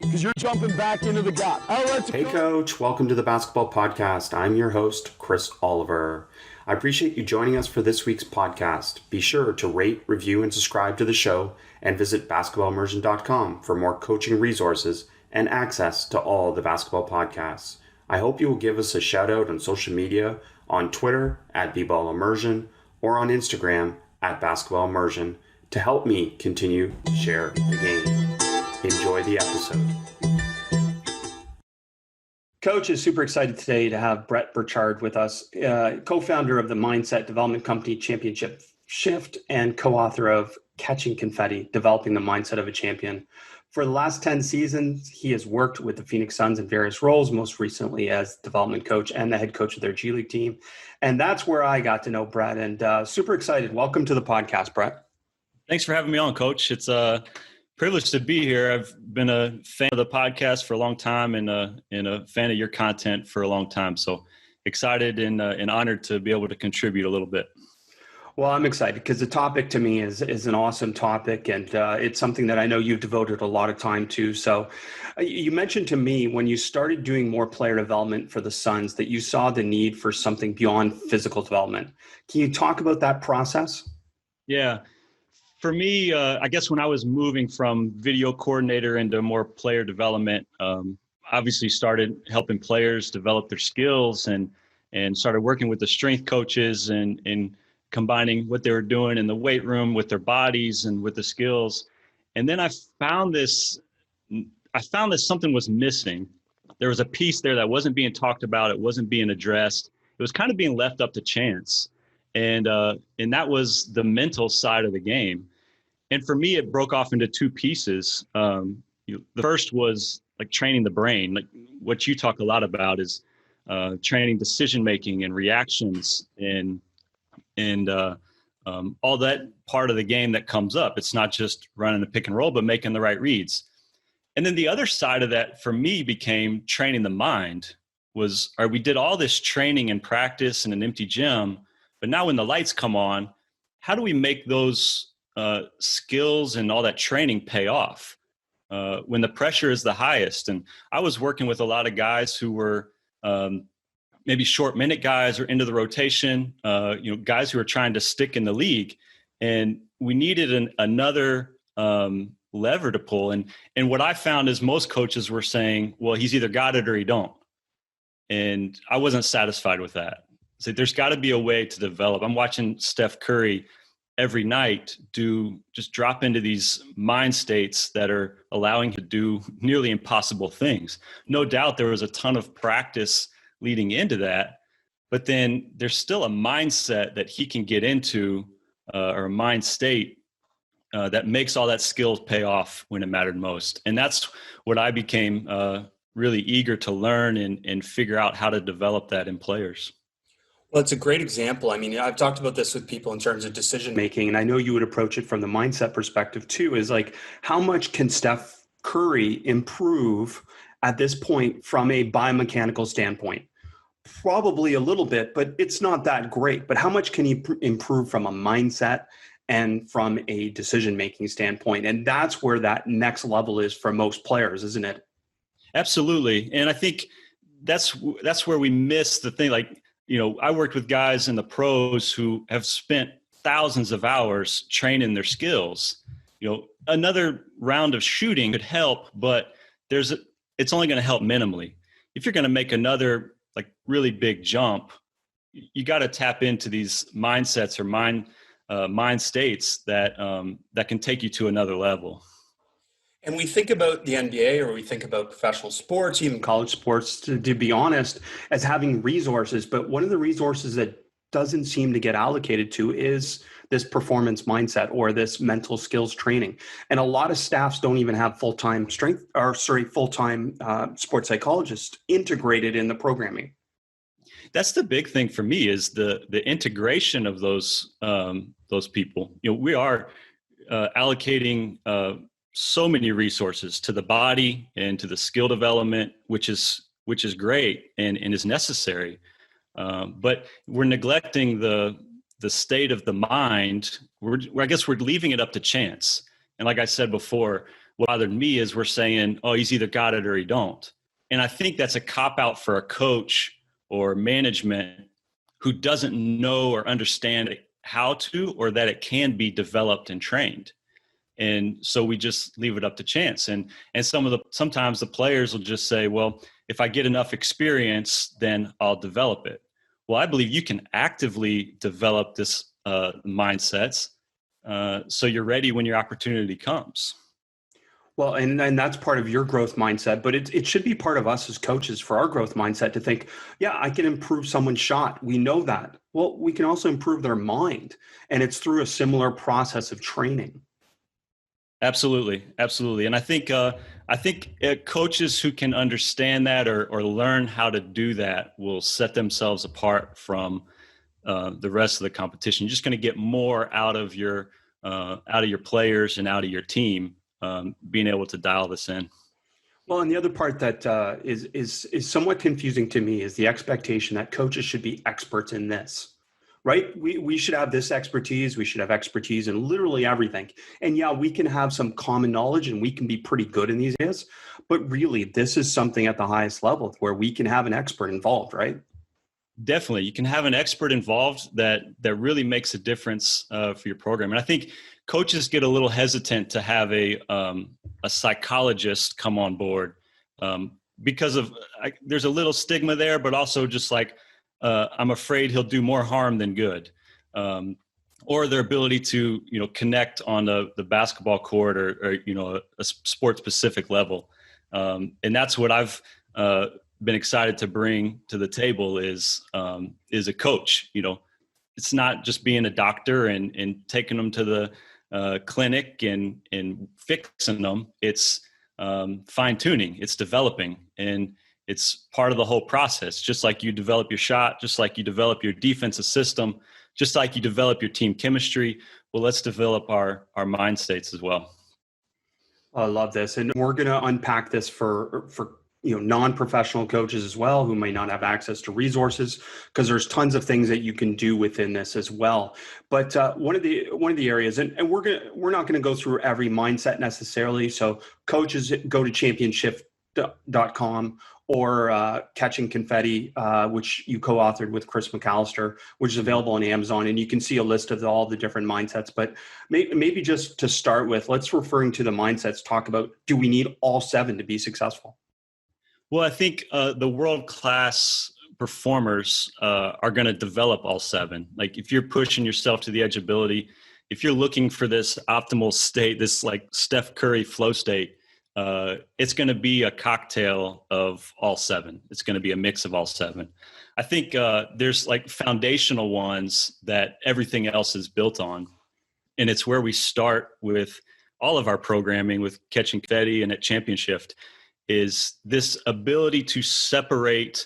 Because you're jumping back into the gap. Hey coach, welcome to the Basketball Podcast. I'm your host, Chris Oliver. I appreciate you joining us for this week's podcast. Be sure to rate, review, and subscribe to the show, and visit basketballimmersion.com for more coaching resources and access to all the basketball podcasts. I hope you will give us a shout out on social media, on Twitter at @BBallImmersion, or on Instagram at @BasketballImmersion to help me continue to share the game. Enjoy the episode. Coach is super excited today to have Bret Burchard with us, co-founder of the mindset development company ChampionShift and co-author of Catching Confetti, Developing the Mindset of a Champion. For the last 10 seasons, he has worked with the Phoenix Suns in various roles, most recently as development coach and the head coach of their G League team. And that's where I got to know Bret, and super excited. Welcome to the podcast, Bret. Thanks for having me on, Coach. It's a privilege to be here. I've been a fan of the podcast for a long time and a fan of your content for a long time. So excited and honored to be able to contribute a little bit. Well, I'm excited because the topic to me is an awesome topic, and it's something that I know you've devoted a lot of time to. So you mentioned to me when you started doing more player development for the Suns that you saw the need for something beyond physical development. Can you talk about that process? Yeah. For me, I guess when I was moving from video coordinator into more player development, obviously started helping players develop their skills and started working with the strength coaches and combining what they were doing in the weight room with their bodies and with the skills. And then I found this something was missing. There was a piece there that wasn't being talked about. It wasn't being addressed. It was kind of being left up to chance. And that was the mental side of the game. And for me, it broke off into two pieces. The first was like training the brain. Like what you talk a lot about is training decision-making and reactions and all that part of the game that comes up. It's not just running the pick and roll, but making the right reads. And then the other side of that for me became training the mind. We did all this training and practice in an empty gym, but now when the lights come on, how do we make those skills and all that training pay off when the pressure is the highest? And I was working with a lot of guys who were maybe short minute guys or into the rotation, guys who are trying to stick in the league. And we needed another lever to pull. And what I found is most coaches were saying, well, he's either got it or he don't. And I wasn't satisfied with that. So there's got to be a way to develop. I'm watching Steph Curry every night just drop into these mind states that are allowing him to do nearly impossible things. No doubt there was a ton of practice leading into that, but then there's still a mindset that he can get into or a mind state that makes all that skills pay off when it mattered most. And that's what I became really eager to learn and figure out how to develop that in players. Well, it's a great example. I mean, I've talked about this with people in terms of decision making, and I know you would approach it from the mindset perspective too, is like, how much can Steph Curry improve at this point from a biomechanical standpoint? Probably a little bit, but it's not that great. But how much can he improve from a mindset and from a decision-making standpoint? And that's where that next level is for most players, isn't it? Absolutely. And I think that's where we miss the thing. Like, I worked with guys in the pros who have spent thousands of hours training their skills. Another round of shooting could help, but it's only going to help minimally. If you're going to make another like really big jump, you got to tap into these mindsets or mind states that can take you to another level. And we think about the NBA or we think about professional sports, even college sports, to be honest, as having resources. But one of the resources that doesn't seem to get allocated to is this performance mindset or this mental skills training. And a lot of staffs don't even have full-time sports psychologists integrated in the programming. That's the big thing for me is the integration of those people. We are allocating so many resources to the body and to the skill development, which is great and is necessary. But we're neglecting the state of the mind. I guess we're leaving it up to chance. And like I said before, what bothered me is we're saying, oh, he's either got it or he don't. And I think that's a cop out for a coach or management who doesn't know or understand how to, or that it can be developed and trained. And so we just leave it up to chance. And sometimes the players will just say, well, if I get enough experience, then I'll develop it. Well, I believe you can actively develop this mindsets so you're ready when your opportunity comes. Well, and that's part of your growth mindset, but it should be part of us as coaches for our growth mindset to think, yeah, I can improve someone's shot. We know that. Well, we can also improve their mind, and it's through a similar process of training. Absolutely. Absolutely. And I think coaches who can understand that or learn how to do that will set themselves apart from the rest of the competition. You're just going to get more out of your players and out of your team, being able to dial this in. Well, and the other part that is somewhat confusing to me is the expectation that coaches should be experts in this. Right? We should have this expertise. We should have expertise in literally everything. And yeah, we can have some common knowledge and we can be pretty good in these areas. But really, this is something at the highest level where we can have an expert involved, right? Definitely. You can have an expert involved that really makes a difference for your program. And I think coaches get a little hesitant to have a psychologist come on board because of there's a little stigma there, but also just like, I'm afraid he'll do more harm than good, or their ability to, connect on the basketball court or a sport specific level. And that's what I've been excited to bring to the table is a coach. It's not just being a doctor and taking them to the clinic and fixing them. It's fine tuning. It's developing, and it's part of the whole process. Just like you develop your shot, just like you develop your defensive system, just like you develop your team chemistry. Well, let's develop our mind states as well. I love this. And we're going to unpack this for non-professional coaches as well, who may not have access to resources, because there's tons of things that you can do within this as well. But one of the areas, and we're not going to go through every mindset necessarily. So coaches, go to ChampionShift.com or Catching Confetti, which you co-authored with Chris McAllister, which is available on Amazon. And you can see a list of all the different mindsets. But maybe just to start with, let's referring to the mindsets, talk about, do we need all 7 to be successful? Well, I think the world-class performers are going to develop all 7. Like if you're pushing yourself to the edge of ability, if you're looking for this optimal state, this like Steph Curry flow state, it's going to be a cocktail of all 7. It's going to be a mix of all 7. I think there's like foundational ones that everything else is built on. And it's where we start with all of our programming with Catching Confetti and at ChampionShift is this ability to separate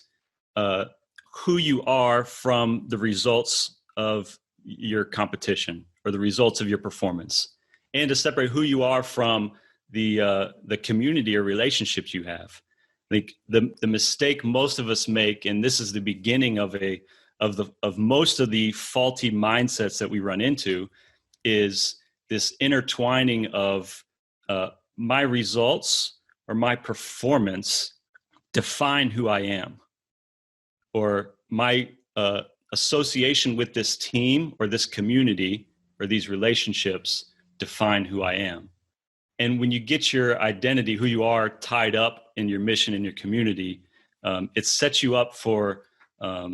who you are from the results of your competition or the results of your performance, and to separate who you are from the community or relationships you have. I think the mistake most of us make, and this is the beginning of most of the faulty mindsets that we run into, is this intertwining of my results or my performance define who I am, or my association with this team or this community or these relationships define who I am. And when you get your identity, who you are, tied up in your mission in your community, it sets you up for a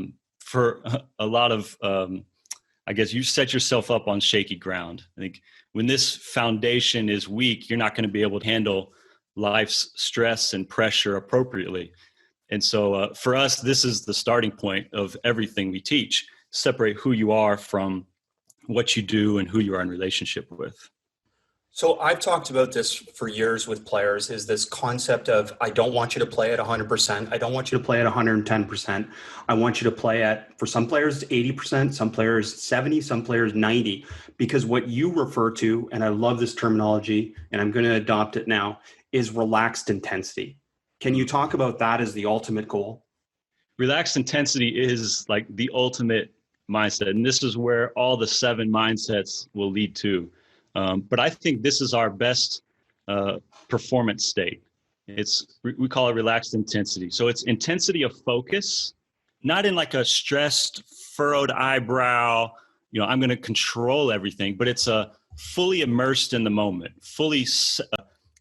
lot of, I guess you set yourself up on shaky ground. I think when this foundation is weak, you're not going to be able to handle life's stress and pressure appropriately. And so for us, this is the starting point of everything we teach. Separate who you are from what you do and who you are in relationship with. So I've talked about this for years with players, is this concept of, I don't want you to play at 100%. I don't want you to play at 110%. I want you to play at, for some players, 80%, some players 70, some players 90, because what you refer to, and I love this terminology and I'm going to adopt it now, is relaxed intensity. Can you talk about that as the ultimate goal? Relaxed intensity is like the ultimate mindset. And this is where all the 7 mindsets will lead to. But I think this is our best performance state. We call it relaxed intensity. So it's intensity of focus, not in like a stressed, furrowed eyebrow, I'm going to control everything, but it's a fully immersed in the moment, fully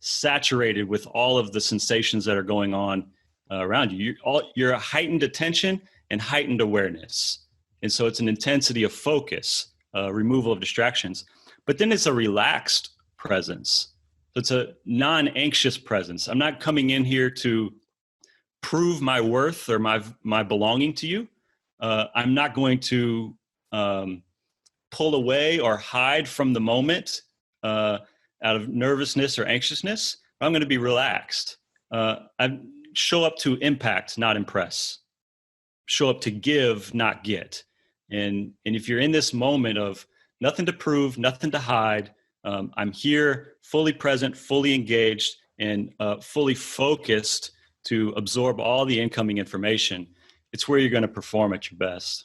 saturated with all of the sensations that are going on around you. You're a heightened attention and heightened awareness. And so it's an intensity of focus, removal of distractions, but then it's a relaxed presence. So it's a non-anxious presence. I'm not coming in here to prove my worth or my belonging to you. I'm not going to pull away or hide from the moment out of nervousness or anxiousness. I'm going to be relaxed. I show up to impact, not impress. Show up to give, not get. And if you're in this moment of nothing to prove, nothing to hide, I'm here, fully present, fully engaged, and fully focused to absorb all the incoming information, it's where you're going to perform at your best.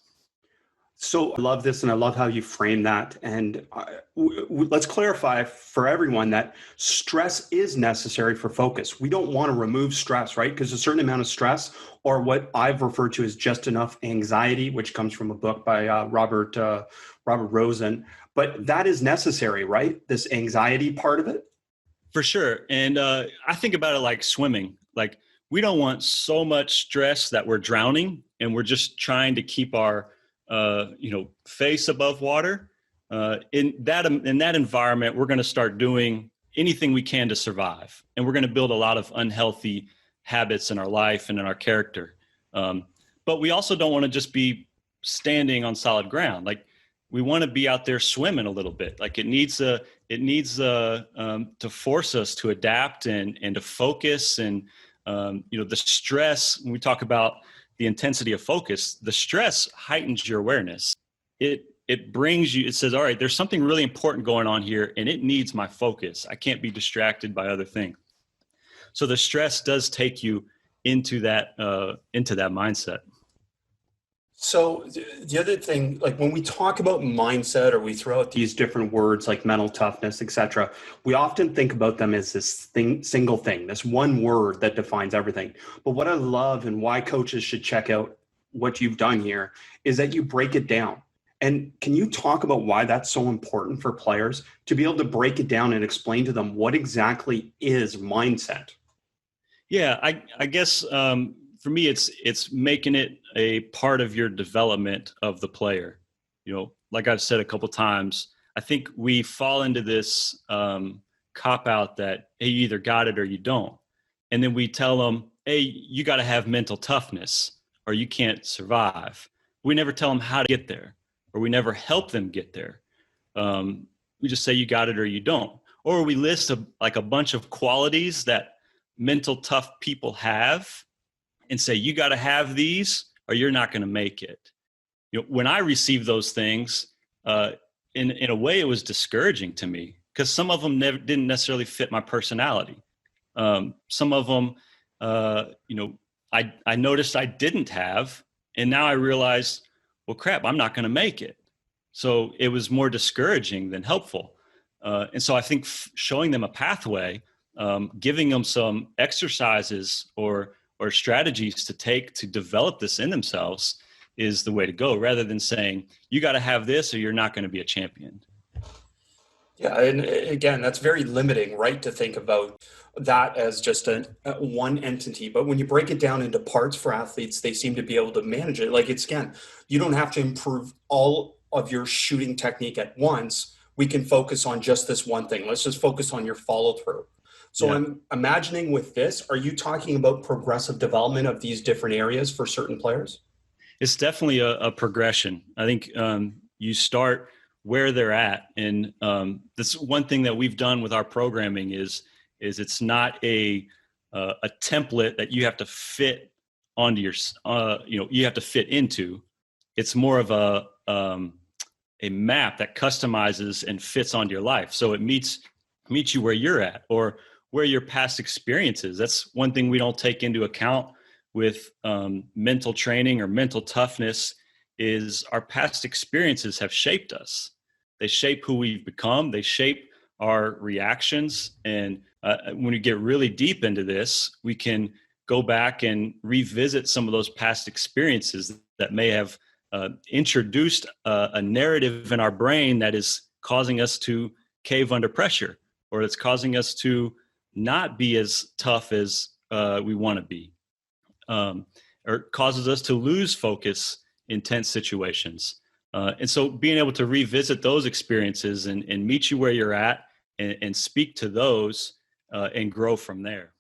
So I love this, and I love how you frame that. And let's clarify for everyone that stress is necessary for focus. We don't want to remove stress, right? Because a certain amount of stress, or what I've referred to as just enough anxiety, which comes from a book by Robert Rosen, but that is necessary, right? This anxiety part of it. For sure. And I think about it like swimming. Like, we don't want so much stress that we're drowning and we're just trying to keep our face above water. In that environment, we're going to start doing anything we can to survive, and we're going to build a lot of unhealthy habits in our life and in our character. But we also don't want to just be standing on solid ground. Like, we want to be out there swimming a little bit. Like, it needs to force us to adapt and to focus. And the stress, when we talk about the intensity of focus, the stress heightens your awareness. It brings you, it says, all right, there's something really important going on here, and it needs my focus. I can't be distracted by other things. So the stress does take you into that mindset. So the other thing, like when we talk about mindset, or we throw out These different words like mental toughness, etc., we often think about them as this single thing, this one word that defines everything. But what I love, and why coaches should check out what you've done here, is that you break it down. And can you talk about why that's so important for players to be able to break it down and explain to them what exactly is mindset? Yeah, I guess for me, it's making it a part of your development of the player. Like I've said a couple times, I think we fall into this cop out that, hey, you either got it or you don't. And then we tell them, hey, you got to have mental toughness or you can't survive. We never tell them how to get there, or we never help them get there. We just say you got it or you don't. Or we list a bunch of qualities that mental tough people have and say, you got to have these or you're not going to make it. When I received those things, in a way, it was discouraging to me because some of them didn't necessarily fit my personality. Some of them, I noticed I didn't have, and now I realized, well, crap, I'm not going to make it. So it was more discouraging than helpful. And so I think showing them a pathway, giving them some exercises or strategies to take to develop this in themselves is the way to go, rather than saying, you got to have this or you're not going to be a champion. Yeah, and again, that's very limiting, right? To think about that as just one entity. But when you break it down into parts for athletes, they seem to be able to manage it. Like, it's, again, you don't have to improve all of your shooting technique at once. We can focus on just this one thing. Let's just focus on your follow through. So yeah. I'm imagining with this, are you talking about progressive development of these different areas for certain players? It's definitely a progression. I think you start where they're at. And that's one thing that we've done with our programming is it's not a template that you have to fit onto your, you have to fit into. It's more of a map that customizes and fits onto your life. So it meets you where you're at or where your past experiences. That's one thing we don't take into account with mental training or mental toughness is our past experiences have shaped us. They shape who we've become. They shape our reactions. And when we get really deep into this, we can go back and revisit some of those past experiences that may have introduced a narrative in our brain that is causing us to cave under pressure, or it's causing us to not be as tough as we want to be, or causes us to lose focus in tense situations. And so being able to revisit those experiences and meet you where you're at and speak to those and grow from there.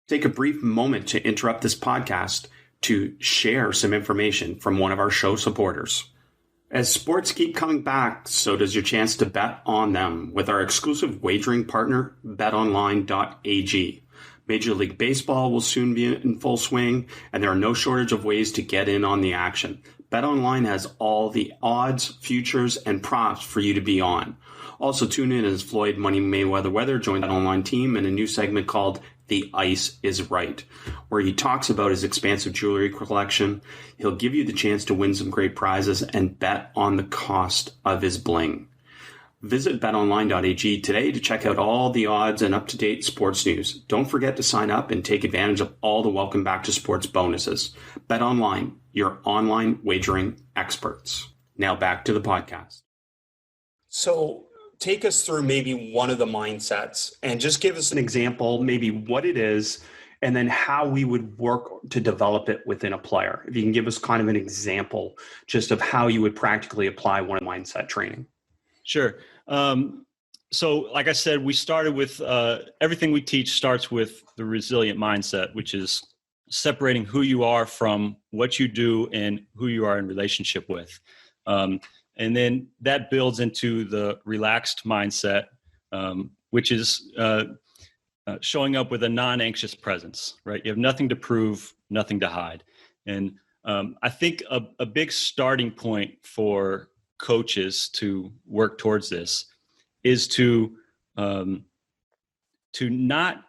Take a brief moment to interrupt this podcast to share some information from one of our show supporters. As sports keep coming back, so does your chance to bet on them with our exclusive wagering partner, betonline.ag. Major League Baseball will soon be in full swing, and there are no shortage of ways to get in on the action. BetOnline has all the odds, futures, and props for you to be on. Also tune in as Floyd Money Mayweather joined the BetOnline team in a new segment called The Ice is Right, where he talks about his expansive jewelry collection. He'll give you the chance to win some great prizes and bet on the cost of his bling. Visit betonline.ag today to check out all the odds and up-to-date sports news. Don't forget to sign up and take advantage of all the welcome back to sports bonuses. BetOnline, your online wagering experts. Now back to the podcast. So take us through maybe one of the mindsets and just give us an example, maybe what it is, and then how we would work to develop it within a player. If you can give us kind of an example just of how you would practically apply one mindset training. Sure. So like I said, we started with everything we teach starts with the resilient mindset, which is separating who you are from what you do and who you are in relationship with. And then that builds into the relaxed mindset, which is showing up with a non-anxious presence, right? You have nothing to prove, nothing to hide. And I think a big starting point for coaches to work towards this is to not,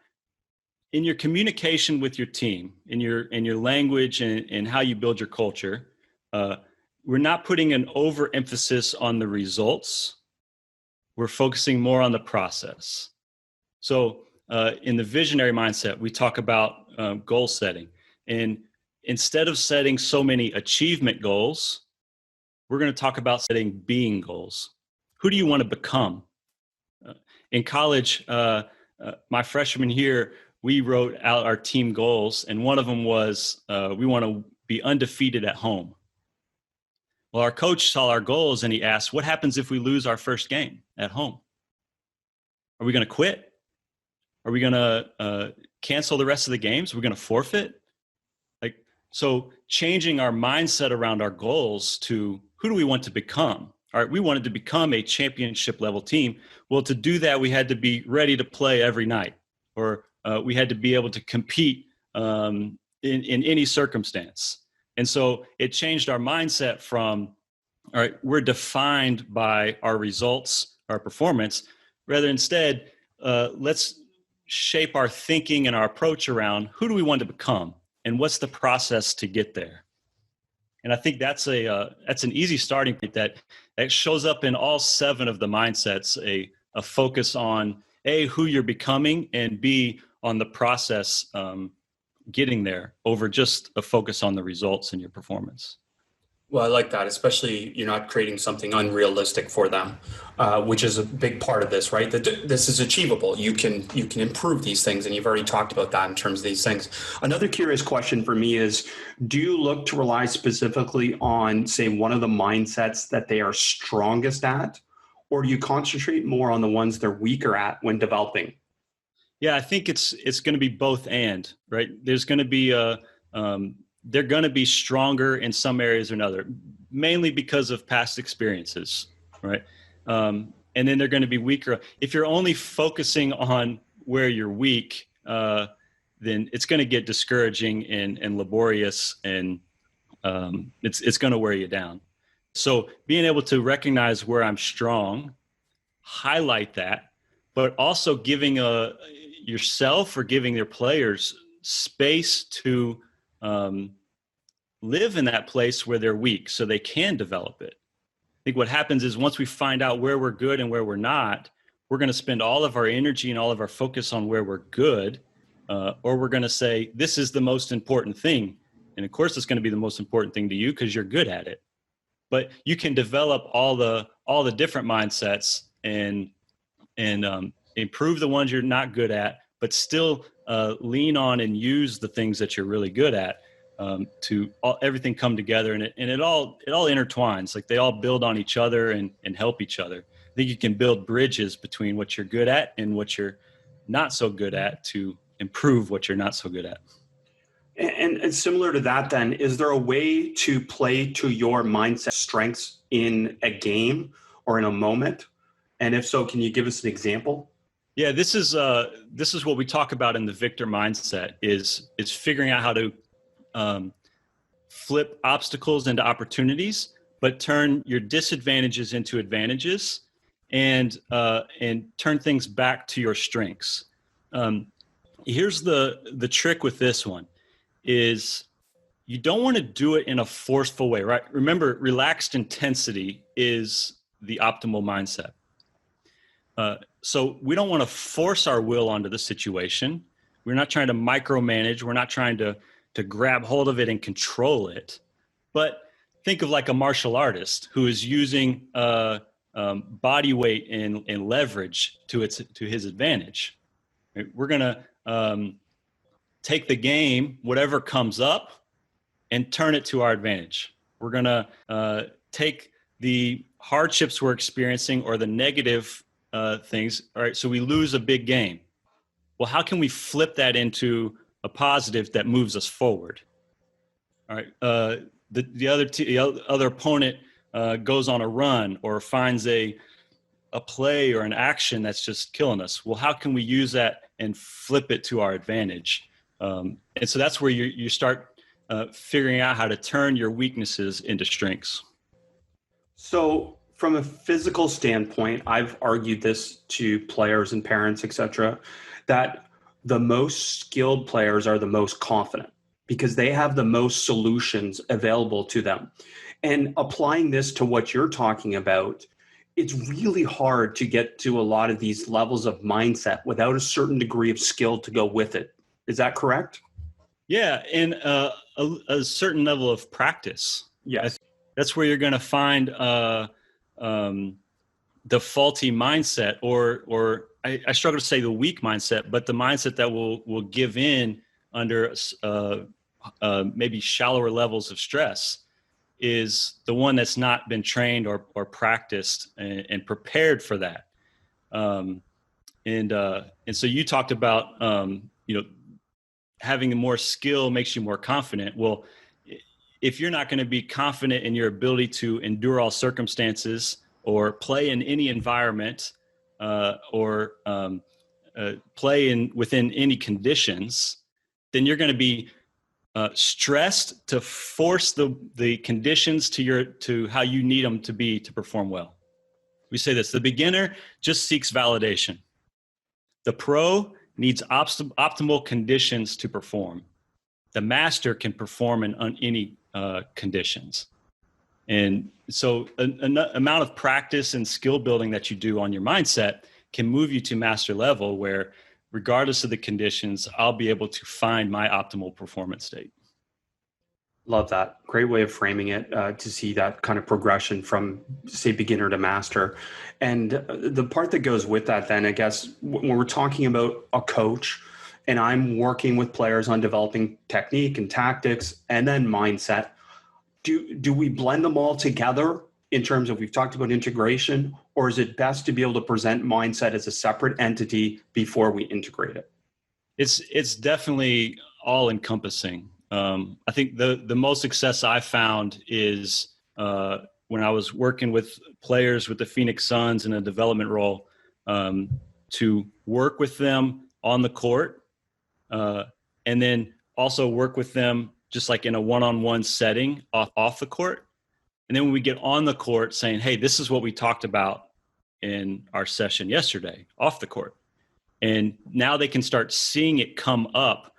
in your communication with your team, in your language and how you build your culture, we're not putting an overemphasis on the results. We're focusing more on the process. So in the visionary mindset, we talk about goal setting. And instead of setting so many achievement goals, we're going to talk about setting being goals. Who do you want to become? In college, my freshman year, we wrote out our team goals, and one of them was we want to be undefeated at home. Well, our coach saw our goals, and he asked, what happens if we lose our first game at home? Are we going to quit? Are we going to cancel the rest of the games? Are we going to forfeit? So changing our mindset around our goals to who do we want to become? All right, we wanted to become a championship level team. Well, to do that, we had to be ready to play every night, or we had to be able to compete in any circumstance. And so it changed our mindset from, all right, we're defined by our results, our performance, rather instead, let's shape our thinking and our approach around who do we want to become and what's the process to get there. And I think that's an easy starting point that shows up in all 7 of the mindsets, a focus on A, who you're becoming, and B, on the process getting there over just a focus on the results in your performance. Well, I like that, especially you're not creating something unrealistic for them, which is a big part of this, right? That this is achievable. You can improve these things, and you've already talked about that in terms of these things. Another curious question for me is, do you look to rely specifically on, say, one of the mindsets that they are strongest at, or do you concentrate more on the ones they're weaker at when developing? Yeah, I think it's going to be both and, right? There's going to be they're going to be stronger in some areas or another, mainly because of past experiences, right? And then they're going to be weaker. If you're only focusing on where you're weak, then it's going to get discouraging and laborious, and it's going to wear you down. So being able to recognize where I'm strong, highlight that, but also giving yourself or giving your players space to live in that place where they're weak so they can develop it. I think what happens is once we find out where we're good and where we're not, we're going to spend all of our energy and all of our focus on where we're good, or we're going to say, this is the most important thing. And of course, it's going to be the most important thing to you because you're good at it. But you can develop all the different mindsets and improve the ones you're not good at, but still lean on and use the things that you're really good at to everything come together. And it all intertwines. Like they all build on each other and help each other. I think you can build bridges between what you're good at and what you're not so good at to improve what you're not so good at. And similar to that, then, is there a way to play to your mindset strengths in a game or in a moment? And if so, can you give us an example? Yeah, this is what we talk about in the victor mindset is figuring out how to flip obstacles into opportunities, but turn your disadvantages into advantages, and turn things back to your strengths. Here's the trick with this one is you don't want to do it in a forceful way, right? Remember, relaxed intensity is the optimal mindset. So we don't want to force our will onto the situation. We're not trying to micromanage. We're not trying to grab hold of it and control it. But think of like a martial artist who is using body weight and leverage to his advantage. Right? We're going to take the game, whatever comes up, and turn it to our advantage. We're going to take the hardships we're experiencing or the negative things. All right, so we lose a big game. Well, how can we flip that into a positive that moves us forward? All right, the other opponent goes on a run or finds a play or an action that's just killing us. Well, how can we use that and flip it to our advantage? And so that's where you start figuring out how to turn your weaknesses into strengths. So from a physical standpoint, I've argued this to players and parents, etc., that the most skilled players are the most confident because they have the most solutions available to them. And applying this to what you're talking about, it's really hard to get to a lot of these levels of mindset without a certain degree of skill to go with it. Is that correct? Yeah, and a certain level of practice. Yes. That's where you're going to find the faulty mindset, or I struggle to say the weak mindset, but the mindset that will give in under maybe shallower levels of stress is the one that's not been trained or practiced and prepared for that. And so you talked about having more skill makes you more confident. Well, if you're not going to be confident in your ability to endure all circumstances or play in any environment or play within any conditions, then you're going to be stressed to force the conditions to how you need them to be to perform well. We say this: the beginner just seeks validation. The pro needs optimal conditions to perform. The master can perform in any conditions. And so an amount of practice and skill building that you do on your mindset can move you to master level where, regardless of the conditions, I'll be able to find my optimal performance state. Love that. Great way of framing it, to see that kind of progression from, say, beginner to master. And the part that goes with that then, I guess, when we're talking about a coach and I'm working with players on developing technique and tactics and then mindset, do we blend them all together in terms of, we've talked about integration, or is it best to be able to present mindset as a separate entity before we integrate it? It's definitely all encompassing. I think the most success I found is when I was working with players with the Phoenix Suns in a development role, to work with them on the court, and then also work with them just like in a one-on-one setting off the court. And then when we get on the court saying, hey, this is what we talked about in our session yesterday off the court. And now they can start seeing it come up.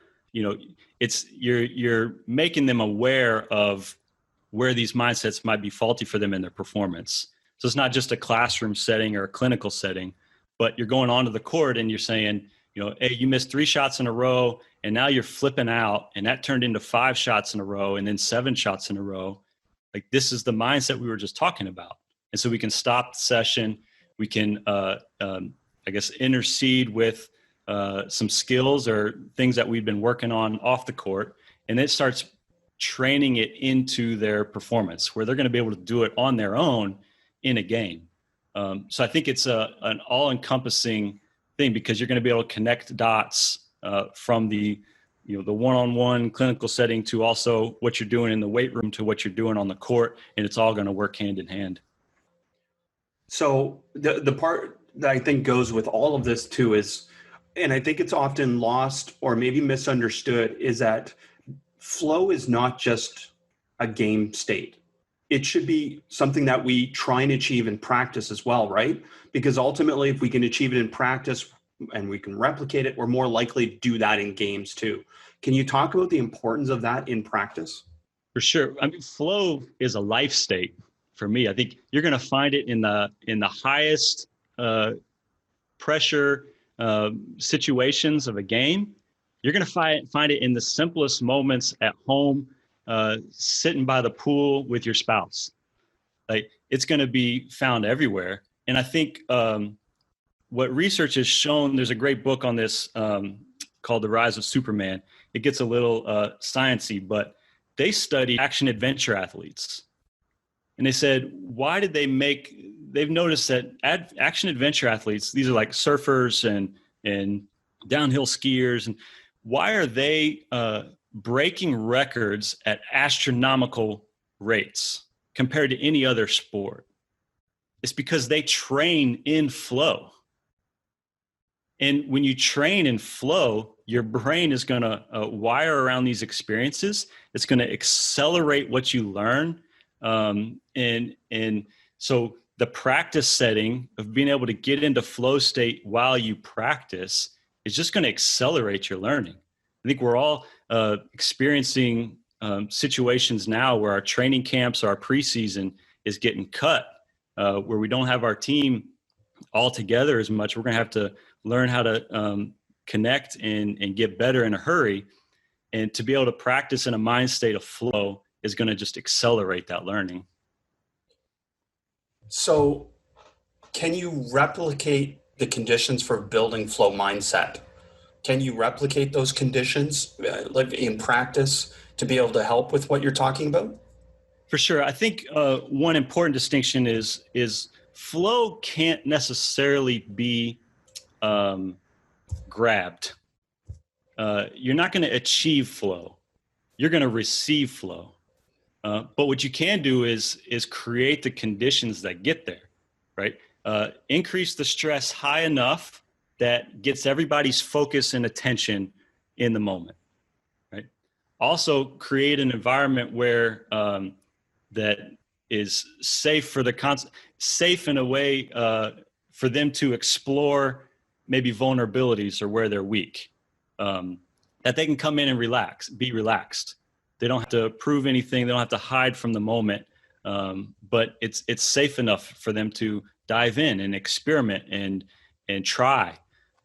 It's you're making them aware of where these mindsets might be faulty for them in their performance. So it's not just a classroom setting or a clinical setting, but you're going onto the court and you're saying, hey, you missed 3 shots in a row, and now you're flipping out, and that turned into 5 shots in a row, and then 7 shots in a row. Like, this is the mindset we were just talking about. And so we can stop the session. We can, intercede with some skills or things that we've been working on off the court, and it starts training it into their performance where they're going to be able to do it on their own in a game. So I think it's an all-encompassing thing, because you're going to be able to connect dots from the one-on-one clinical setting to also what you're doing in the weight room to what you're doing on the court, and it's all going to work hand in hand. So the part that I think goes with all of this too is, and I think it's often lost or maybe misunderstood, is that flow is not just a game state. It should be something that we try and achieve in practice as well, right? Because ultimately, if we can achieve it in practice and we can replicate it, we're more likely to do that in games too. Can you talk about the importance of that in practice? For sure. I mean, flow is a life state for me. I think you're going to find it in the highest pressure situations of a game. You're going to find it in the simplest moments at home, sitting by the pool with your spouse. Like, it's going to be found everywhere. And I think what research has shown, there's a great book on this called The Rise of Superman. It gets a little sciencey, but they studied action adventure athletes. And they said, why did they've noticed that action adventure athletes, these are like surfers and downhill skiers, and why are they breaking records at astronomical rates compared to any other sport? It's because they train in flow. And when you train in flow, your brain is going to wire around these experiences. It's going to accelerate what you learn. And so the practice setting of being able to get into flow state while you practice is just going to accelerate your learning. I think we're all experiencing situations now where our training camps or our preseason is getting cut, where we don't have our team all together as much. We're going to have to learn how to connect and get better in a hurry. And to be able to practice in a mind state of flow is going to just accelerate that learning. So can you replicate the conditions for building flow mindset? Can you replicate those conditions like in practice to be able to help with what you're talking about? For sure. I think one important distinction is flow can't necessarily be grabbed. You're not going to achieve flow. You're going to receive flow. But what you can do is create the conditions that get there, right? Increase the stress high enough that gets everybody's focus and attention in the moment, right? Also create an environment where that is safe for safe in a way for them to explore maybe vulnerabilities or where they're weak, that they can come in and be relaxed. They don't have to prove anything. They don't have to hide from the moment, but it's safe enough for them to dive in and experiment and try.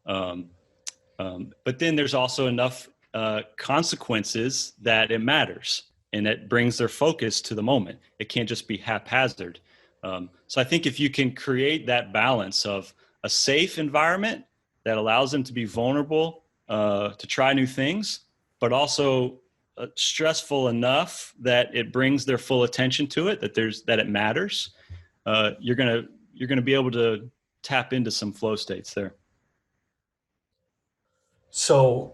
But then there's also enough consequences that it matters and that brings their focus to the moment. It can't just be haphazard. So I think if you can create that balance of a safe environment that allows them to be vulnerable, to try new things, but also stressful enough that it brings their full attention to it, that it matters, you're gonna be able to tap into some flow states there. So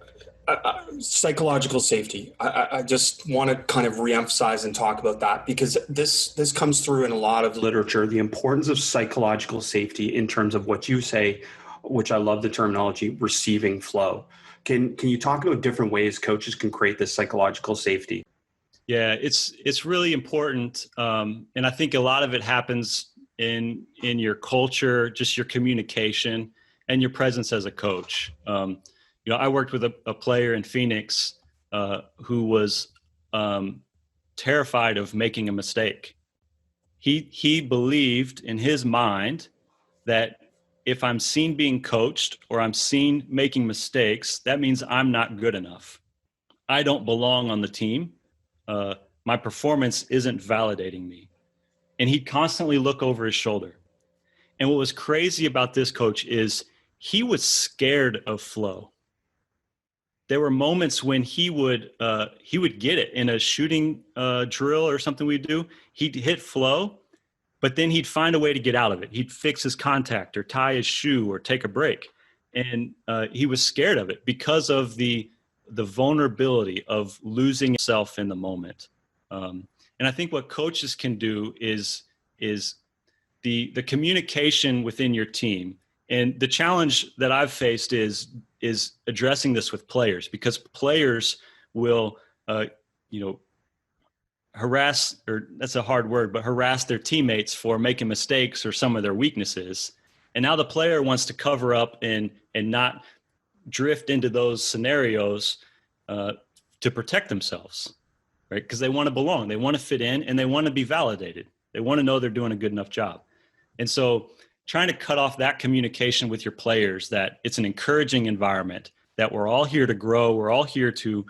psychological safety, I just want to kind of reemphasize and talk about that, because this comes through in a lot of literature, the importance of psychological safety in terms of what you say, which I love the terminology, receiving flow. Can you talk about different ways coaches can create this psychological safety? Yeah, it's really important. And I think a lot of it happens in your culture, just your communication and your presence as a coach. I worked with a player in Phoenix who was terrified of making a mistake. He believed in his mind that if I'm seen being coached or I'm seen making mistakes, that means I'm not good enough. I don't belong on the team. My performance isn't validating me. And he'd constantly look over his shoulder. And what was crazy about this coach is he was scared of flow. There were moments when he would get it in a shooting drill or something we do. He'd hit flow, but then he'd find a way to get out of it. He'd fix his contact or tie his shoe or take a break. And he was scared of it because of the vulnerability of losing himself in the moment. And I think what coaches can do is the communication within your team. And the challenge that I've faced is addressing this with players, because players will, harass, or that's a hard word, but harass their teammates for making mistakes or some of their weaknesses. And now the player wants to cover up and not drift into those scenarios to protect themselves, right? Because they want to belong, they want to fit in, and they want to be validated. They want to know they're doing a good enough job. And so trying to cut off that communication with your players, that it's an encouraging environment, that we're all here to grow, we're all here to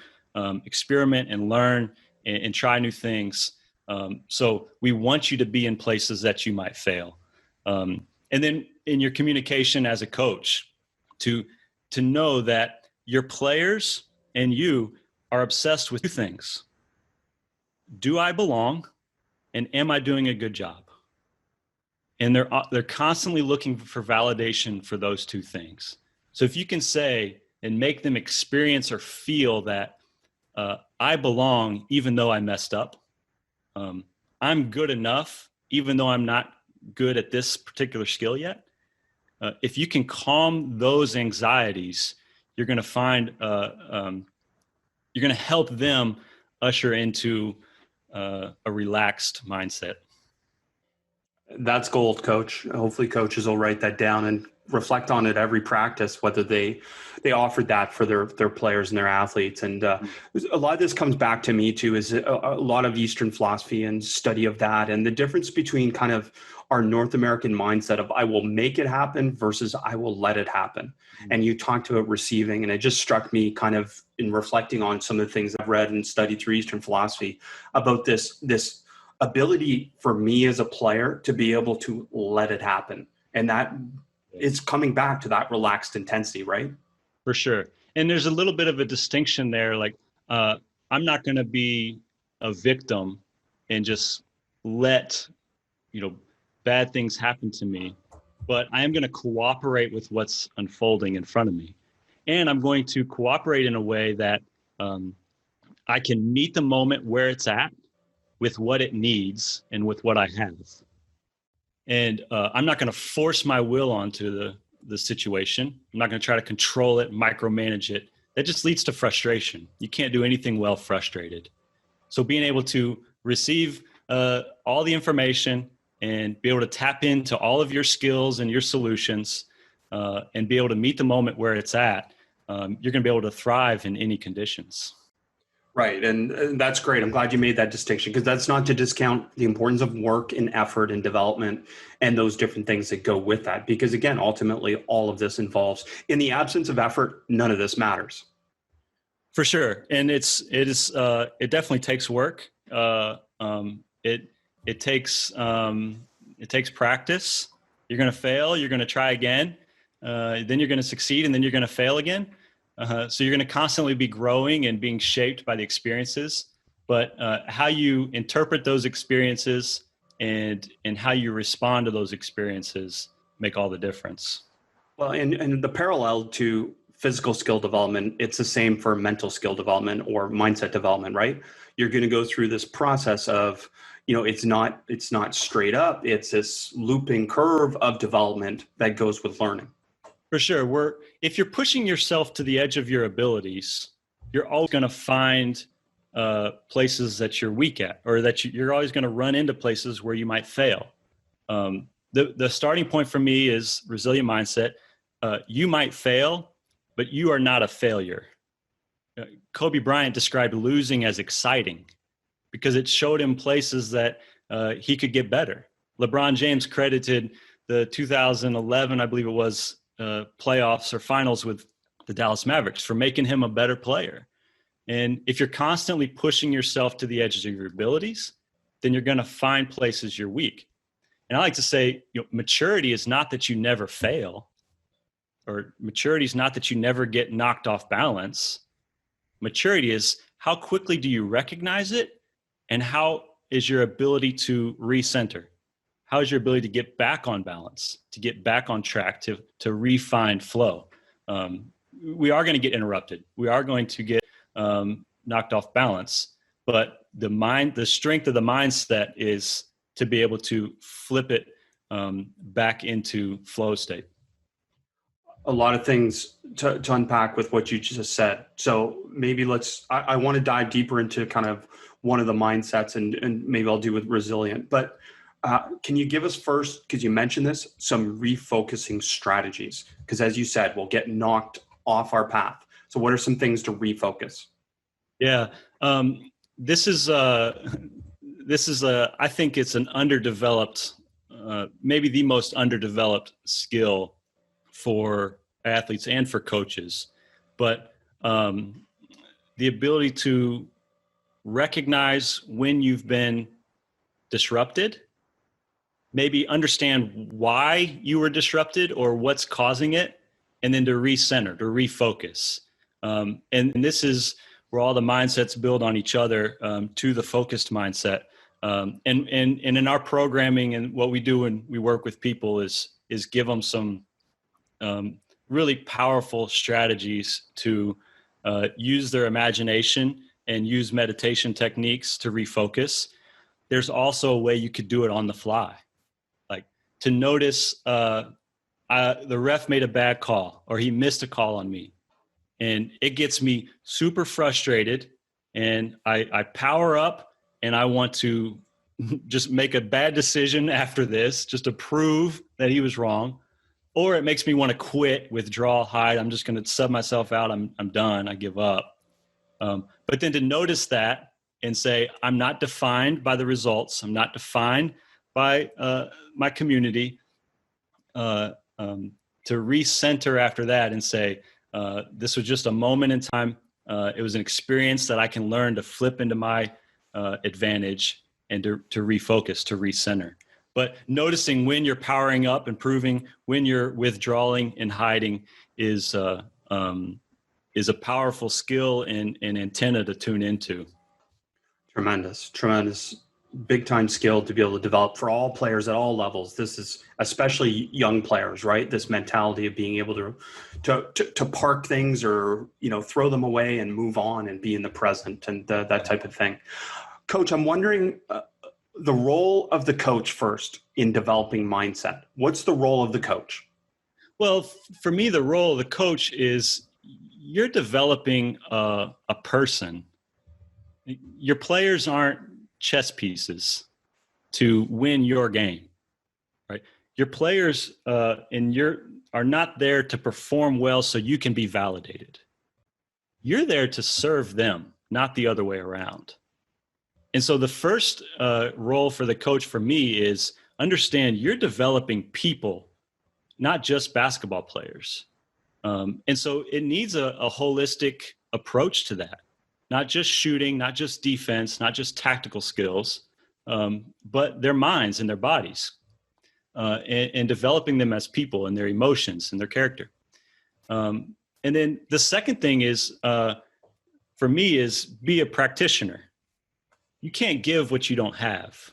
experiment and learn and try new things. So we want you to be in places that you might fail. And then in your communication as a coach, to know that your players and you are obsessed with two things. Do I belong? And am I doing a good job? And they're constantly looking for validation for those two things. So if you can say and make them experience or feel that I belong even though I messed up, I'm good enough even though I'm not good at this particular skill yet. If you can calm those anxieties, you're going to find you're going to help them usher into a relaxed mindset. That's gold, coach. Hopefully coaches will write that down and reflect on it every practice, whether they offered that for their players and their athletes. And a lot of this comes back to me too, is a lot of Eastern philosophy and study of that, and the difference between kind of our North American mindset of I will make it happen versus I will let it happen. And you talked about receiving, and it just struck me kind of in reflecting on some of the things I've read and studied through Eastern philosophy about this ability for me as a player to be able to let it happen. And that it's coming back to that relaxed intensity, right? For sure. And there's a little bit of a distinction there. Like, I'm not going to be a victim and just let, bad things happen to me, but I am going to cooperate with what's unfolding in front of me. And I'm going to cooperate in a way that I can meet the moment where it's at with what it needs and with what I have. And I'm not going to force my will onto the situation. I'm not going to try to control it, micromanage it. That just leads to frustration. You can't do anything well frustrated. So being able to receive all the information and be able to tap into all of your skills and your solutions and be able to meet the moment where it's at, you're going to be able to thrive in any conditions. Right. And that's great. I'm glad you made that distinction, because that's not to discount the importance of work and effort and development and those different things that go with that. Because again, ultimately, all of this involves, in the absence of effort, none of this matters. For sure. And it definitely takes work. It takes practice. You're going to fail. You're going to try again. Then you're going to succeed, and then you're going to fail again. So you're going to constantly be growing and being shaped by the experiences, but how you interpret those experiences and how you respond to those experiences make all the difference. Well, and the parallel to physical skill development, it's the same for mental skill development or mindset development, right? You're going to go through this process of, it's not straight up. It's this looping curve of development that goes with learning. For sure. If you're pushing yourself to the edge of your abilities, you're always going to find places that you're weak at, or that you're always going to run into places where you might fail. The starting point for me is resilient mindset. You might fail, but you are not a failure. Kobe Bryant described losing as exciting because it showed him places that he could get better. LeBron James credited the 2011, I believe it was, playoffs or finals with the Dallas Mavericks, for making him a better player. And if you're constantly pushing yourself to the edges of your abilities, then you're going to find places you're weak. And I like to say, maturity is not that you never fail, or maturity is not that you never get knocked off balance. Maturity is how quickly do you recognize it, and how is your ability to recenter? How is your ability to get back on balance, to get back on track, to refine flow? We are going to get interrupted. We are going to get knocked off balance, but the strength of the mindset is to be able to flip it back into flow state. A lot of things to unpack with what you just said. So maybe I want to dive deeper into kind of one of the mindsets, and maybe I'll do with resilient, but can you give us first, because you mentioned this, some refocusing strategies? Because as you said, we'll get knocked off our path. So what are some things to refocus? Yeah. This is I think it's an underdeveloped, maybe the most underdeveloped skill for athletes and for coaches, but the ability to recognize when you've been disrupted, maybe understand why you were disrupted or what's causing it, and then to recenter, to refocus. And this is where all the mindsets build on each other, to the focused mindset. And in our programming, and what we do when we work with people is give them some really powerful strategies to use their imagination and use meditation techniques to refocus. There's also a way you could do it on the fly, like to notice the ref made a bad call, or he missed a call on me, and it gets me super frustrated, and I power up, and I want to just make a bad decision after this, just to prove that he was wrong. Or it makes me want to quit, withdraw, hide. I'm just going to sub myself out. I'm done. I give up. But then to notice that and say, I'm not defined by the results. I'm not defined by my community. To recenter after that and say, this was just a moment in time. It was an experience that I can learn to flip into my advantage, and to refocus, to recenter. But noticing when you're powering up, improving, when you're withdrawing and hiding is a powerful skill and antenna to tune into. Tremendous. Big time skill to be able to develop for all players at all levels. This is especially young players, right? This mentality of being able to park things, or, throw them away and move on and be in the present, and that type of thing. Coach, I'm wondering the role of the coach first in developing mindset. What's the role of the coach? Well, for me, the role of the coach is you're developing a person. Your players aren't chess pieces to win your game, right? Your players are not there to perform well so you can be validated. You're there to serve them, not the other way around. And so the first role for the coach for me is understand you're developing people, not just basketball players. And so it needs a holistic approach to that. Not just shooting, not just defense, not just tactical skills, but their minds and their bodies, and developing them as people and their emotions and their character. And then the second thing is, for me, is be a practitioner. You can't give what you don't have.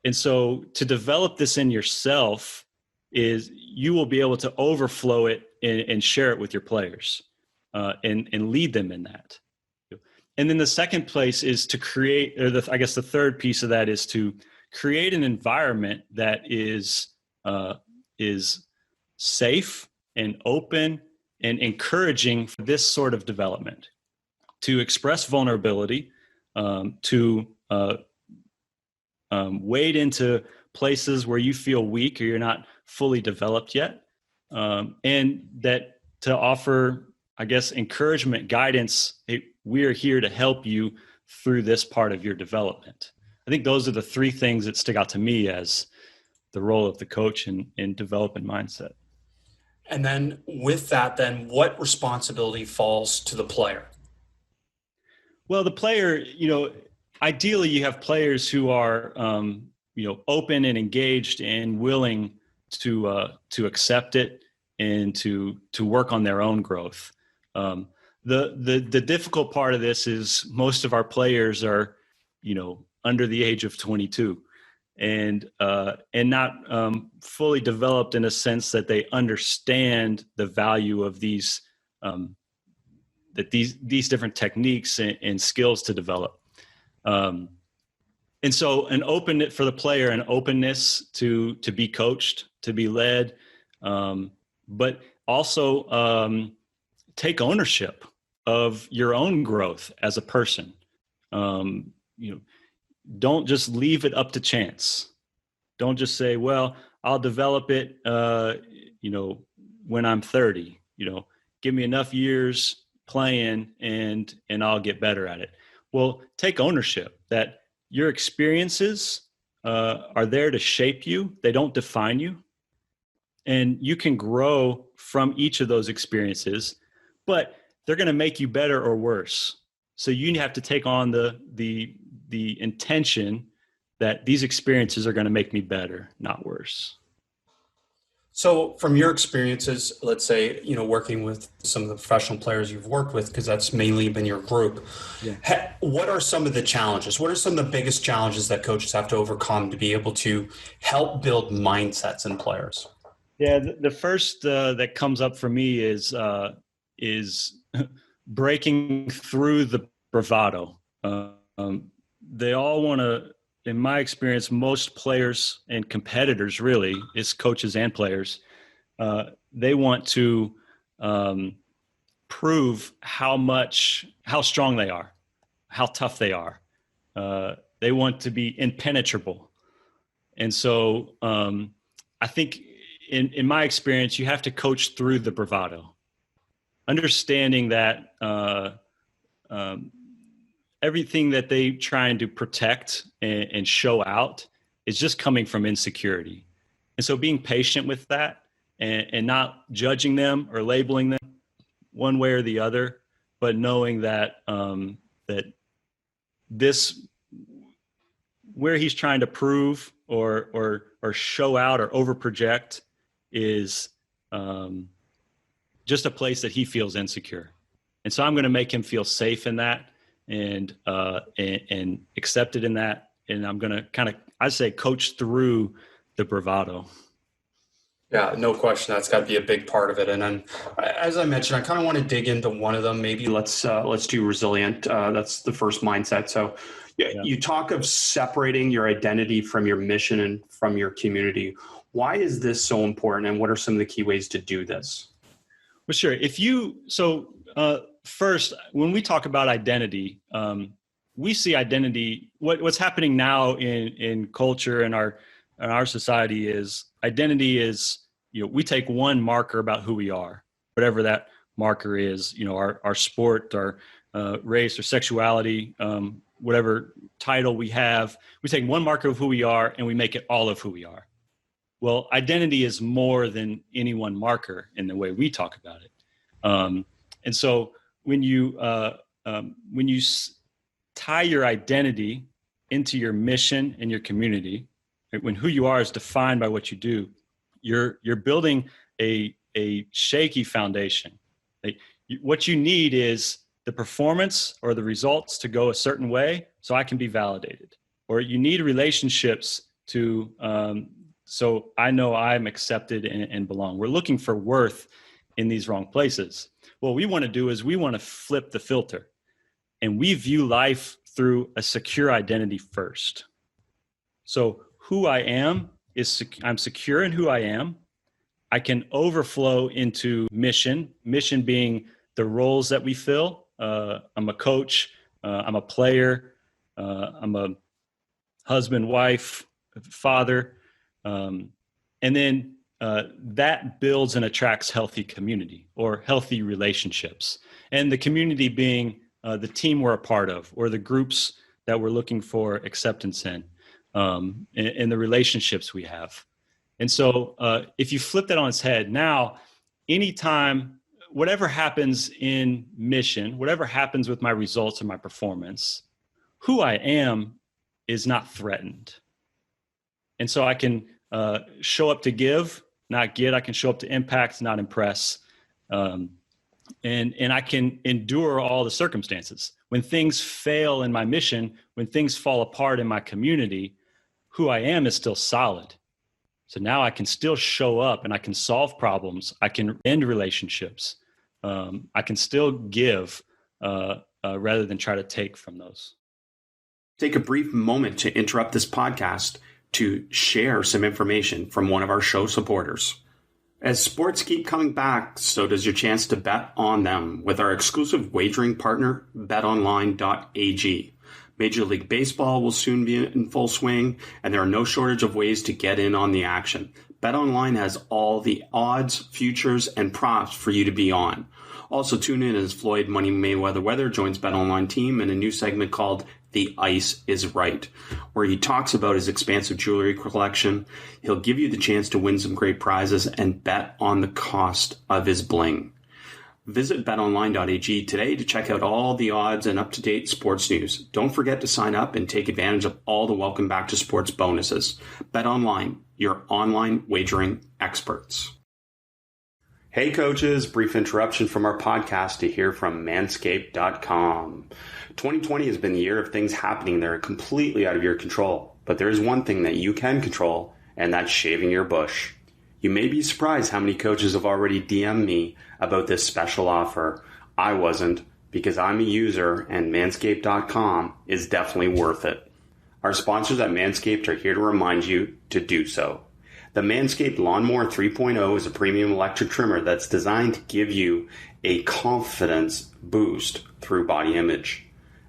And so to develop this in yourself is you will be able to overflow it and share it with your players, and lead them in that. And then the second place is to create, or the third piece of that is to create an environment that is safe and open and encouraging for this sort of development, to express vulnerability, to wade into places where you feel weak or you're not fully developed yet, and that to offer, encouragement, guidance. Hey, we are here to help you through this part of your development. I think those are the three things that stick out to me as the role of the coach in developing mindset. And then with that, then what responsibility falls to the player? Well, the player, ideally you have players who are, open and engaged and willing to accept it and to work on their own growth. The difficult part of this is most of our players are, under the age of 22 and not fully developed in a sense that they understand the value of these different techniques and skills to develop. And so an openness for the player, an openness to be coached, to be led, but also take ownership of your own growth as a person. Don't just leave it up to chance. Don't just say, well, I'll develop it, when I'm 30, give me enough years playing and I'll get better at it. Well, take ownership that your experiences are there to shape you. They don't define you. And you can grow from each of those experiences, but they're going to make you better or worse. So you have to take on the intention that these experiences are going to make me better, not worse. So from your experiences, let's say, working with some of the professional players you've worked with, because that's mainly been your group, what are some of the challenges? What are some of the biggest challenges that coaches have to overcome to be able to help build mindsets in players? Yeah, the first that comes up for me is breaking through the bravado. They all want to, in my experience, most players and competitors really, is coaches and players, they want to prove how strong they are, how tough they are. They want to be impenetrable. And so I think in my experience, you have to coach through the bravado, understanding that everything that they trying to protect and show out is just coming from insecurity. And so being patient with that and not judging them or labeling them one way or the other, but knowing that that this, where he's trying to prove or show out or over project is just a place that he feels insecure. And so I'm going to make him feel safe in that and accepted in that. And I'm going to I'd say coach through the bravado. Yeah, no question. That's got to be a big part of it. And then, as I mentioned, I kind of want to dig into one of them. Maybe let's do resilient. That's the first mindset. So you talk of separating your identity from your mission and from your community. Why is this so important? And what are some of the key ways to do this? Well, sure. First, when we talk about identity, we see identity. What's happening now in culture and our society is identity is, we take one marker about who we are, whatever that marker is, our sport, our race or sexuality, whatever title we have. We take one marker of who we are and we make it all of who we are. Well, identity is more than any one marker in the way we talk about it. And so when you tie your identity into your mission and your community, when who you are is defined by what you do, you're building a shaky foundation. What you need is the performance or the results to go a certain way so I can be validated. Or you need relationships to so I know I'm accepted and belong. We're looking for worth in these wrong places. What we want to do is we want to flip the filter, and we view life through a secure identity first. So who I am is I'm secure in who I am. I can overflow into mission being the roles that we fill. I'm a coach, I'm a player, I'm a husband, wife, father. And then that builds and attracts healthy community or healthy relationships. And the community being the team we're a part of or the groups that we're looking for acceptance in, and the relationships we have. And so if you flip that on its head, now, anytime, whatever happens in mission, whatever happens with my results and my performance, who I am is not threatened. And so I can show up to give, not get. I can show up to impact, not impress. And I can endure all the circumstances. When things fail in my mission, when things fall apart in my community, who I am is still solid. So now I can still show up and I can solve problems. I can end relationships. I can still give rather than try to take from those. Take a brief moment to interrupt this podcast to share some information from one of our show supporters. As sports keep coming back, so does your chance to bet on them with our exclusive wagering partner, betonline.ag. Major League Baseball will soon be in full swing, and there are no shortage of ways to get in on the action. BetOnline has all the odds, futures, and props for you to be on. Also tune in as Floyd Money Mayweather joins BetOnline team in a new segment called The Ice is Right, where he talks about his expansive jewelry collection. He'll give you the chance to win some great prizes and bet on the cost of his bling. Visit betonline.ag today to check out all the odds and up-to-date sports news. Don't forget to sign up and take advantage of all the welcome back to sports bonuses. BetOnline, your online wagering experts. Hey coaches, brief interruption from our podcast to hear from manscaped.com. 2020 has been the year of things happening that are completely out of your control, but there is one thing that you can control, and that's shaving your bush. You may be surprised how many coaches have already DM'd me about this special offer. I wasn't, because I'm a user and manscaped.com is definitely worth it. Our sponsors at Manscaped are here to remind you to do so. The Manscaped Lawnmower 3.0 is a premium electric trimmer that's designed to give you a confidence boost through body image.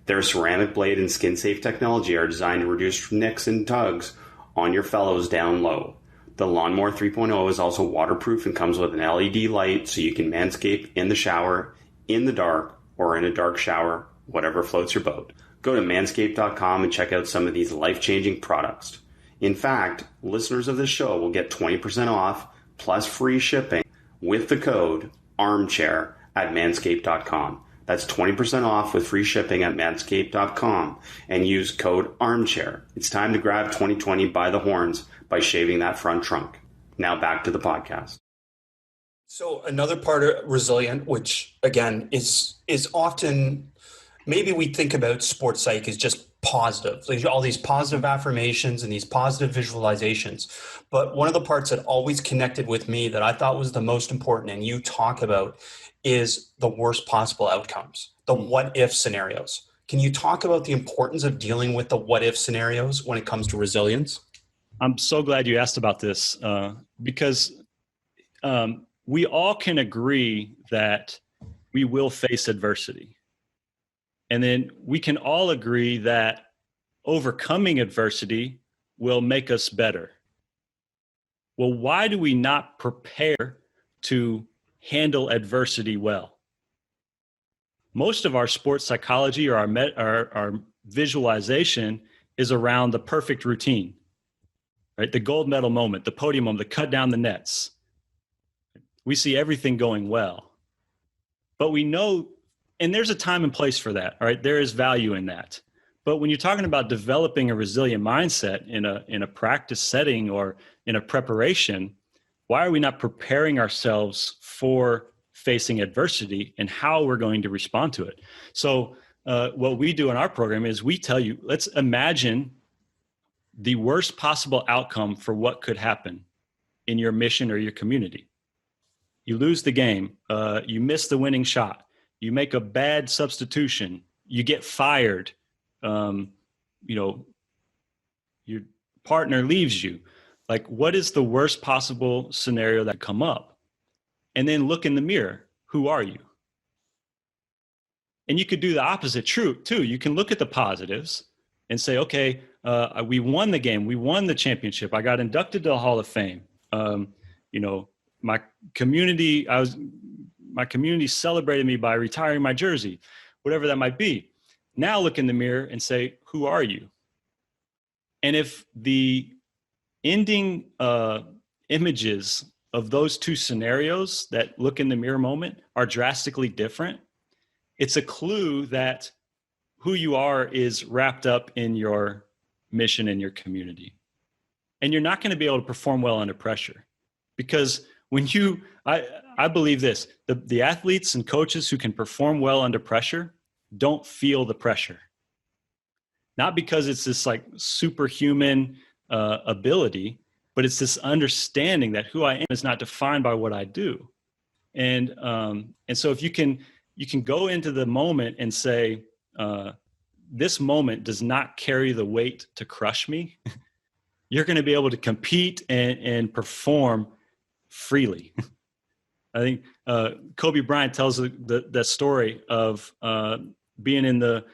Their ceramic blade and skin-safe technology are designed to reduce nicks and tugs on your fellows down low. The Lawnmower 3.0 is also waterproof and comes with an LED light so you can manscape in the shower, in the dark, or in a dark shower, whatever floats your boat. Go to manscaped.com and check out some of these life-changing products. In fact, listeners of this show will get 20% off plus free shipping with the code ARMCHAIR at manscaped.com. That's 20% off with free shipping at manscaped.com and use code ARMCHAIR. It's time to grab 2020 by the horns by shaving that front trunk. Now back to the podcast. So another part of resilient, which again is often, maybe we think about sports psych as just positive, like all these positive affirmations and these positive visualizations. But one of the parts that always connected with me that I thought was the most important, and you talk about, is the worst possible outcomes, the what if scenarios. Can you talk about the importance of dealing with the what if scenarios when it comes to resilience? I'm so glad you asked about this because we all can agree that we will face adversity. And then we can all agree that overcoming adversity will make us better. Well, why do we not prepare to handle adversity well? Most of our sports psychology or our visualization is around the perfect routine, right? The gold medal moment, the podium moment, the cut down the nets. We see everything going well, but we know, and there's a time and place for that, all right? There is value in that. But when you're talking about developing a resilient mindset in a practice setting or in a preparation, why are we not preparing ourselves for facing adversity and how we're going to respond to it? So what we do in our program is we tell you, let's imagine the worst possible outcome for what could happen in your mission or your community. You lose the game, you miss the winning shot, you make a bad substitution, you get fired, your partner leaves you. Like, what is the worst possible scenario that come up? And then look in the mirror. Who are you? And you could do the opposite too. You can look at the positives and say, okay, we won the game. We won the championship. I got inducted to the Hall of Fame. My community celebrated me by retiring my jersey, whatever that might be. Now look in the mirror and say, who are you? And if the ending images of those two scenarios that look in the mirror moment are drastically different, it's a clue that who you are is wrapped up in your mission and your community. And you're not going to be able to perform well under pressure, because when I believe this, the athletes and coaches who can perform well under pressure don't feel the pressure. Not because it's this like superhuman ability, but it's this understanding that who I am is not defined by what I do. And so if you can go into the moment and say, this moment does not carry the weight to crush me, you're going to be able to compete and perform freely. I think Kobe Bryant tells the story of being in the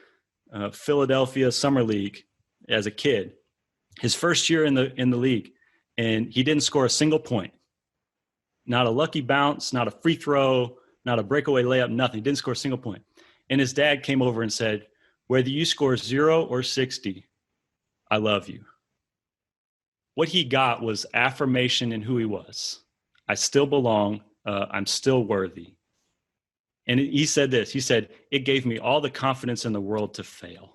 Philadelphia Summer League as a kid, his first year in the league, and he didn't score a single point. Not a lucky bounce, not a free throw, not a breakaway layup, nothing. He didn't score a single point. And his dad came over and said, whether you score 0 or 60, I love you. What he got was affirmation in who he was. I still belong. I'm still worthy. And he said this, he said, it gave me all the confidence in the world to fail.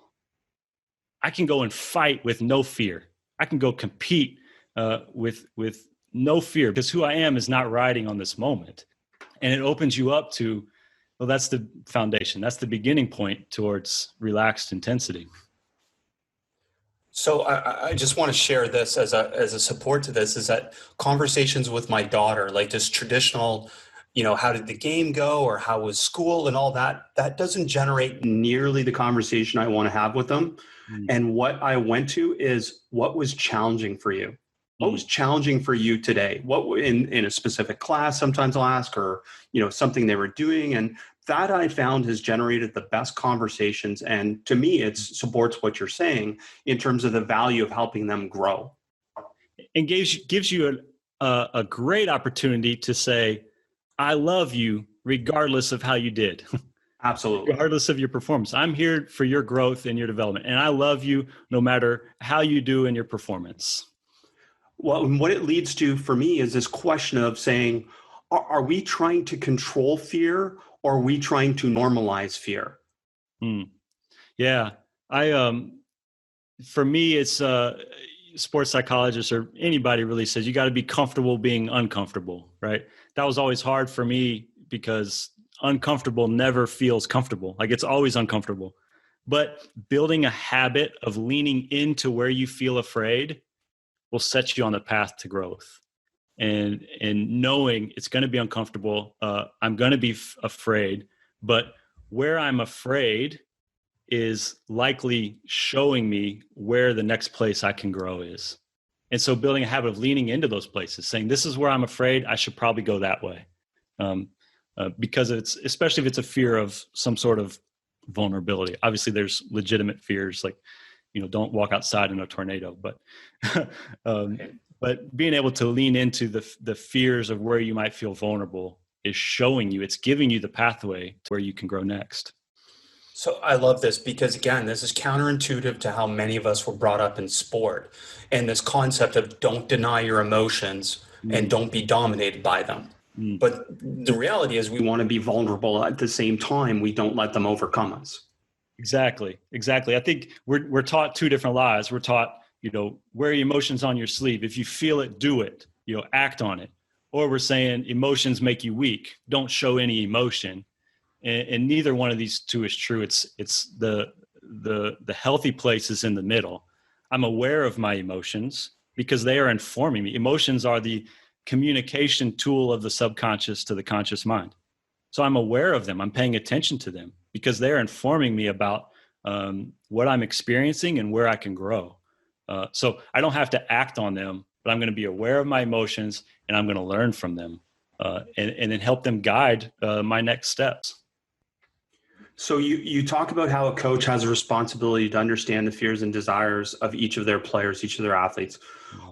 I can go and fight with no fear. I can go compete with no fear, because who I am is not riding on this moment. And it opens you up to, well, that's the foundation. That's the beginning point towards relaxed intensity. So I just want to share this as a support to this, is that conversations with my daughter, like this traditional, how did the game go or how was school and all that doesn't generate nearly the conversation I want to have with them. And what I went to is, what was challenging for you? What was challenging for you today? What in a specific class, sometimes I'll ask, or, something they were doing. And that I found has generated the best conversations. And to me, it supports what you're saying in terms of the value of helping them grow. And gives you a great opportunity to say, I love you regardless of how you did. Absolutely. Regardless of your performance. I'm here for your growth and your development. And I love you no matter how you do in your performance. Well, and what it leads to for me is this question of saying, are we trying to control fear, or are we trying to normalize fear? Yeah. For me, it's sports psychologists or anybody really says you got to be comfortable being uncomfortable, right? That was always hard for me, because uncomfortable never feels comfortable. Like, it's always uncomfortable. But building a habit of leaning into where you feel afraid will set you on the path to growth. And knowing it's going to be uncomfortable, I'm going to be afraid, but where I'm afraid is likely showing me where the next place I can grow is. And so building a habit of leaning into those places, saying, this is where I'm afraid, I should probably go that way. Because especially if it's a fear of some sort of vulnerability. Obviously there's legitimate fears, like, don't walk outside in a tornado, but being able to lean into the fears of where you might feel vulnerable is showing you, it's giving you the pathway to where you can grow next. So I love this, because again, this is counterintuitive to how many of us were brought up in sport, and this concept of don't deny your emotions and don't be dominated by them. But the reality is we want to be vulnerable. At the same time, we don't let them overcome us. Exactly. I think we're taught two different lies. We're taught, wear your emotions on your sleeve. If you feel it, do it, act on it. Or we're saying emotions make you weak. Don't show any emotion. And neither one of these two is true. It's the healthy place is in the middle. I'm aware of my emotions because they are informing me. Emotions are the communication tool of the subconscious to the conscious mind. So I'm aware of them. I'm paying attention to them because they're informing me about what I'm experiencing and where I can grow. So I don't have to act on them, but I'm going to be aware of my emotions and I'm going to learn from them and then help them guide my next steps. So you talk about how a coach has a responsibility to understand the fears and desires of each of their players, each of their athletes.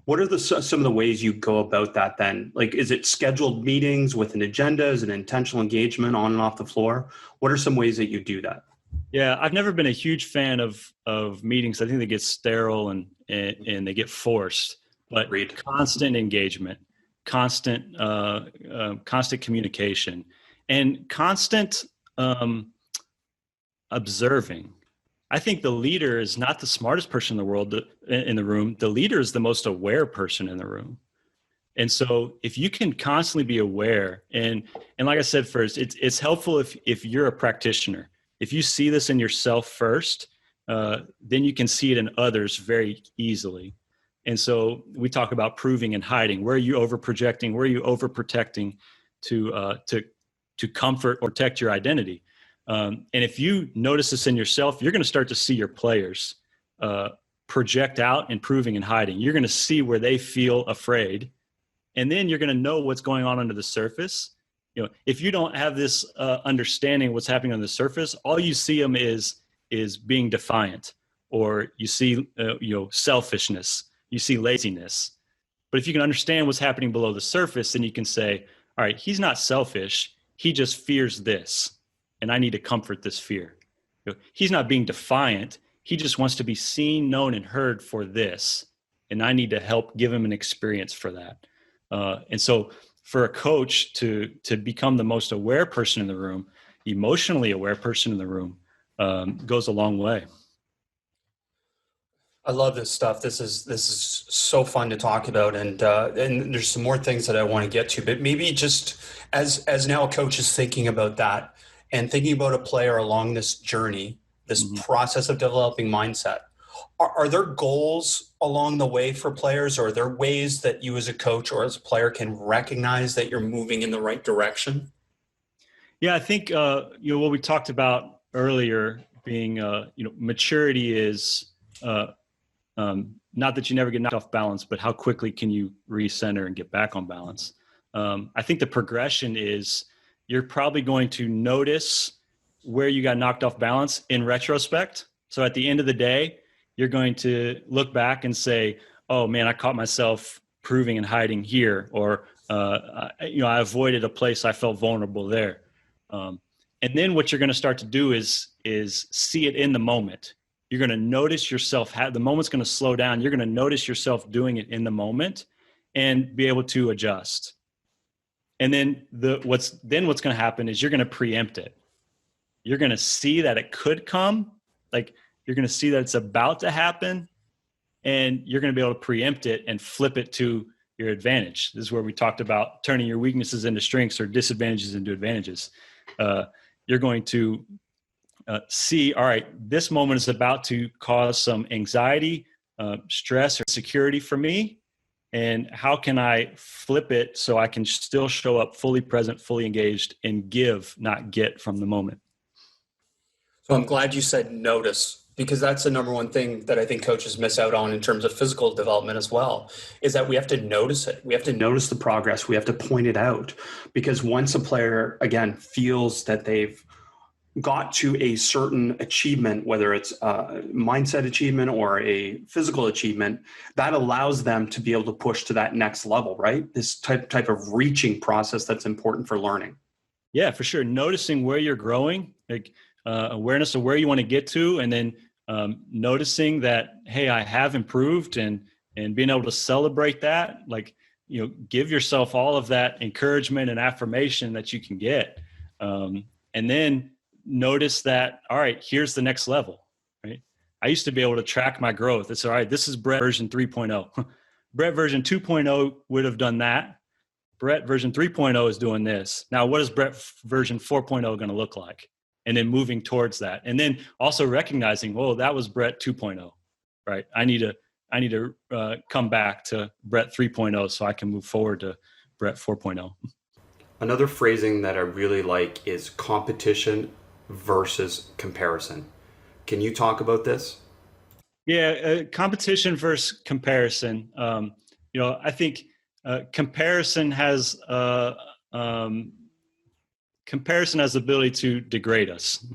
What are some of the ways you go about that then? Like, is it scheduled meetings with an agenda? Is it intentional engagement on and off the floor? What are some ways that you do that? Yeah, I've never been a huge fan of meetings. I think they get sterile and they get forced, but constant engagement. constant communication and constant observing. I think the leader is not the smartest person in the world in the room. The leader is the most aware person in the room. And so if you can constantly be aware, and like I said first, it's helpful if you're a practitioner. If you see this in yourself first, then you can see it in others very easily. And so we talk about proving and hiding. Where are you over projecting? Where are you over protecting to comfort or protect your identity? And if you notice this in yourself, you're going to start to see your players project out in proving and hiding. You're going to see where they feel afraid. And then you're going to know what's going on under the surface. If you don't have this understanding of what's happening on the surface, all you see them is being defiant, or you see selfishness, you see laziness. But if you can understand what's happening below the surface, then you can say, all right, he's not selfish. He just fears this, and I need to comfort this fear. He's not being defiant. He just wants to be seen, known, and heard for this, and I need to help give him an experience for that. And so for a coach to become the most aware person in the room, emotionally aware person in the room, goes a long way. I love this stuff. This is so fun to talk about, and there's some more things that I want to get to. But maybe just as now a coach is thinking about that and thinking about a player along this journey, this process of developing mindset, are there goals along the way for players, or are there ways that you as a coach or as a player can recognize that you're moving in the right direction? Yeah, I think what we talked about earlier being maturity is not that you never get knocked off balance, but how quickly can you recenter and get back on balance. I think the progression is you're probably going to notice where you got knocked off balance in retrospect. So at the end of the day, you're going to look back and say, oh man, I caught myself proving and hiding here, or I avoided a place I felt vulnerable there. And then what you're going to start to do is see it in the moment. You're going to notice yourself, the moment's going to slow down. You're going to notice yourself doing it in the moment and be able to adjust. And then what's going to happen is you're going to preempt it. You're going to see that it could come, like you're going to see that it's about to happen, and you're going to be able to preempt it and flip it to your advantage. This is where we talked about turning your weaknesses into strengths or disadvantages into advantages. You're going to see, all right, this moment is about to cause some anxiety, stress, or insecurity for me. And how can I flip it so I can still show up fully present, fully engaged, and give, not get from the moment? So I'm glad you said notice, because that's the number one thing that I think coaches miss out on in terms of physical development as well, is that we have to notice it. We have to Notice the progress. We have to point it out, because once a player, again, feels that they've got to a certain achievement, whether it's a mindset achievement or a physical achievement, that allows them to be able to push to that next level, right? This type of reaching process that's important for learning. Yeah, for sure. Noticing where you're growing, like awareness of where you want to get to, and then noticing that, hey, I have improved, and being able to celebrate that, like, give yourself all of that encouragement and affirmation that you can get. And then notice that, all right, here's the next level, right? I used to be able to track my growth. It's all right, this is Bret version 3.0. Bret version 2.0 would have done that. Bret version 3.0 is doing this. Now, what is Bret version 4.0 going to look like? And then moving towards that. And then also recognizing, whoa, that was Bret 2.0, right? I need to come back to Bret 3.0 so I can move forward to Bret 4.0. Another phrasing that I really like is competition versus comparison. Can you talk about this? Yeah, competition versus comparison. I think comparison has the ability to degrade us.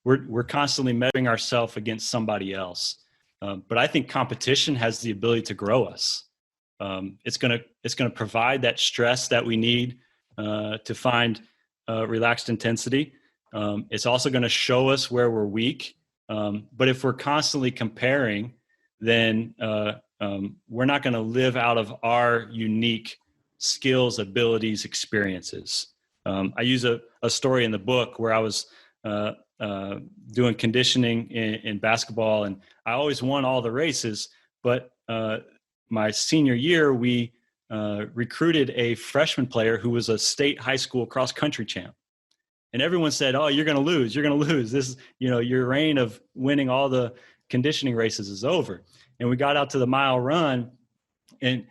We're constantly measuring ourselves against somebody else. But I think competition has the ability to grow us. It's gonna provide that stress that we need to find relaxed intensity. It's also going to show us where we're weak. But if we're constantly comparing, then we're not going to live out of our unique skills, abilities, experiences. I use a story in the book where I was doing conditioning in basketball, and I always won all the races. But my senior year, we recruited a freshman player who was a state high school cross country champ. And everyone said, "Oh, you're going to lose. You're going to lose. This, your reign of winning all the conditioning races is over." And we got out to the mile run, and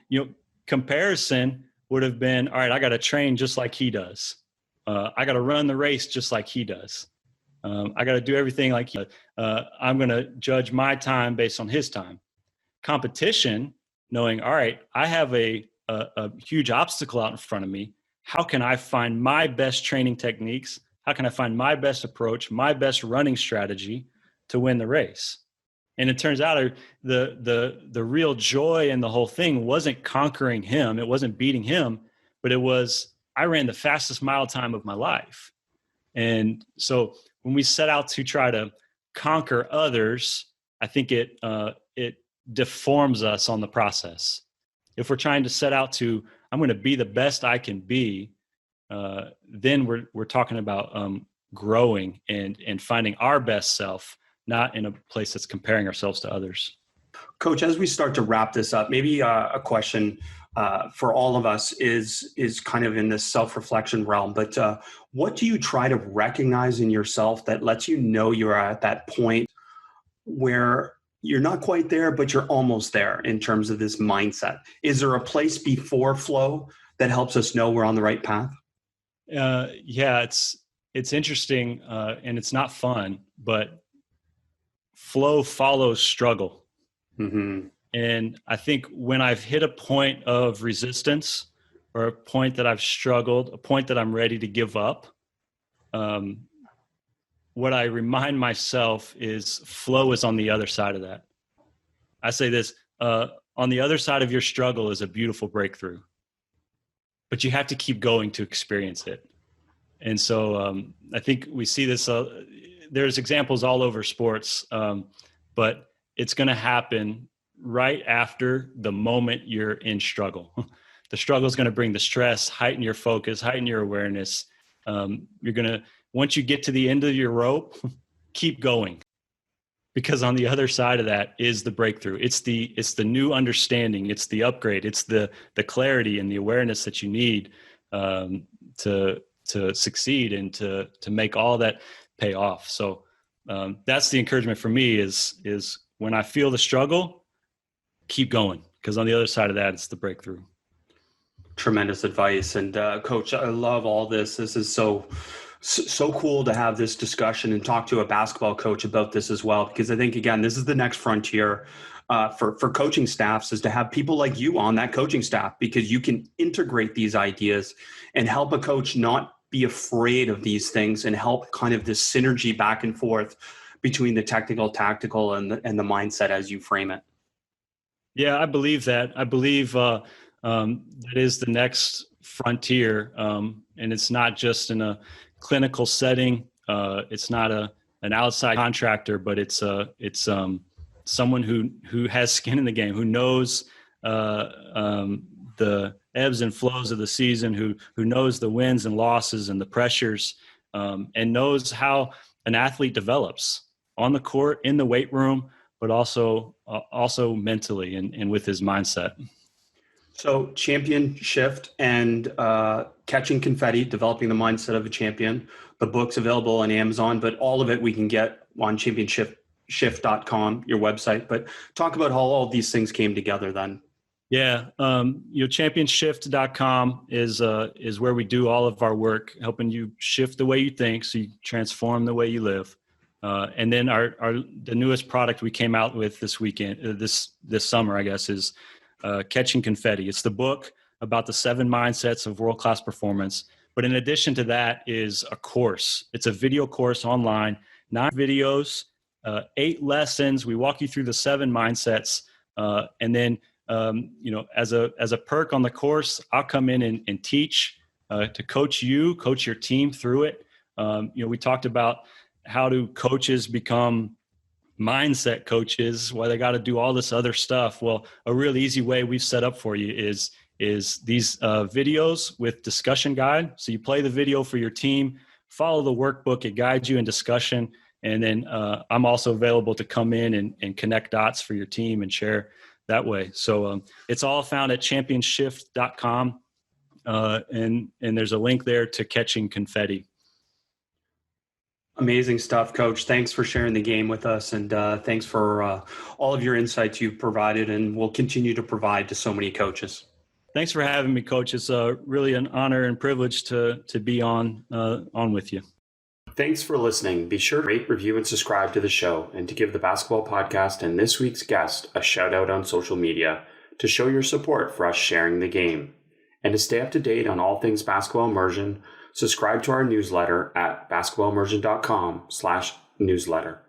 comparison would have been, all right, I got to train just like he does. I got to run the race just like he does. I got to do everything like he does. I'm going to judge my time based on his time. Competition, knowing, all right, I have a huge obstacle out in front of me. How can I find my best training techniques? How can I find my best approach, my best running strategy to win the race? And it turns out the real joy in the whole thing wasn't conquering him. It wasn't beating him, but it was, I ran the fastest mile time of my life. And so when we set out to try to conquer others, I think it deforms us on the process. If we're trying to set out to, I'm going to be the best I can be, then we're talking about growing and finding our best self, not in a place that's comparing ourselves to others. Coach, as we start to wrap this up, maybe a question for all of us is kind of in this self-reflection realm, but what do you try to recognize in yourself that lets you know you're at that point where you're not quite there, but you're almost there in terms of this mindset? Is there a place before flow that helps us know we're on the right path? Yeah, it's interesting and it's not fun, but flow follows struggle. Mm-hmm. And I think when I've hit a point of resistance or a point that I've struggled, a point that I'm ready to give up, what I remind myself is flow is on the other side of that. I say this, on the other side of your struggle is a beautiful breakthrough, but you have to keep going to experience it. And so I think we see this, there's examples all over sports, but it's going to happen right after the moment you're in struggle. The struggle is going to bring the stress, heighten your focus, heighten your awareness. You're going to, once you get to the end of your rope, keep going, because on the other side of that is the breakthrough. It's the new understanding. It's the upgrade. It's the clarity and the awareness that you need to succeed and to make all that pay off. So that's the encouragement for me is when I feel the struggle, keep going, because on the other side of that, it's the breakthrough. Tremendous advice. And Coach, I love all this. This is so cool to have this discussion and talk to a basketball coach about this as well, because I think, again, this is the next frontier for coaching staffs, is to have people like you on that coaching staff, because you can integrate these ideas and help a coach not be afraid of these things and help kind of this synergy back and forth between the technical, tactical, and the mindset as you frame it. Yeah, I believe that. I believe that is the next frontier, and it's not just in a clinical setting. It's not an outside contractor, but it's someone who has skin in the game, who knows the ebbs and flows of the season, who knows the wins and losses and the pressures, and knows how an athlete develops on the court, in the weight room, but also mentally and with his mindset. So ChampionShift and Catching Confetti, Developing the Mindset of a Champion. The book's available on Amazon, but all of it we can get on ChampionShift.com, your website. But talk about how all these things came together then. Yeah, ChampionShift.com is where we do all of our work, helping you shift the way you think so you transform the way you live. And then the newest product we came out with this weekend, this summer, I guess, is Catching Confetti. It's the book about the 7 mindsets of world-class performance. But in addition to that is a course. It's a video course online, 9 videos, 8 lessons. We walk you through the 7 mindsets. And then, as a perk on the course, I'll come in and teach to coach your team through it. We talked about how do coaches become mindset coaches, why they got to do all this other stuff. Well, a really easy way we've set up for you is is these videos with discussion guide. So you play the video for your team, follow the workbook, it guides you in discussion. And then I'm also available to come in and connect dots for your team and share that way. So it's all found at ChampionShift.com. And there's a link there to catching confetti. Amazing stuff, Coach. Thanks for sharing the game with us, and thanks for all of your insights you've provided and will continue to provide to so many coaches. Thanks for having me, Coach. It's really an honor and privilege to be on with you. Thanks for listening. Be sure to rate, review, and subscribe to the show, and to give the Basketball Podcast and this week's guest a shout out on social media to show your support for us sharing the game. And to stay up to date on all things Basketball Immersion, subscribe to our newsletter at basketballimmersion.com/newsletter.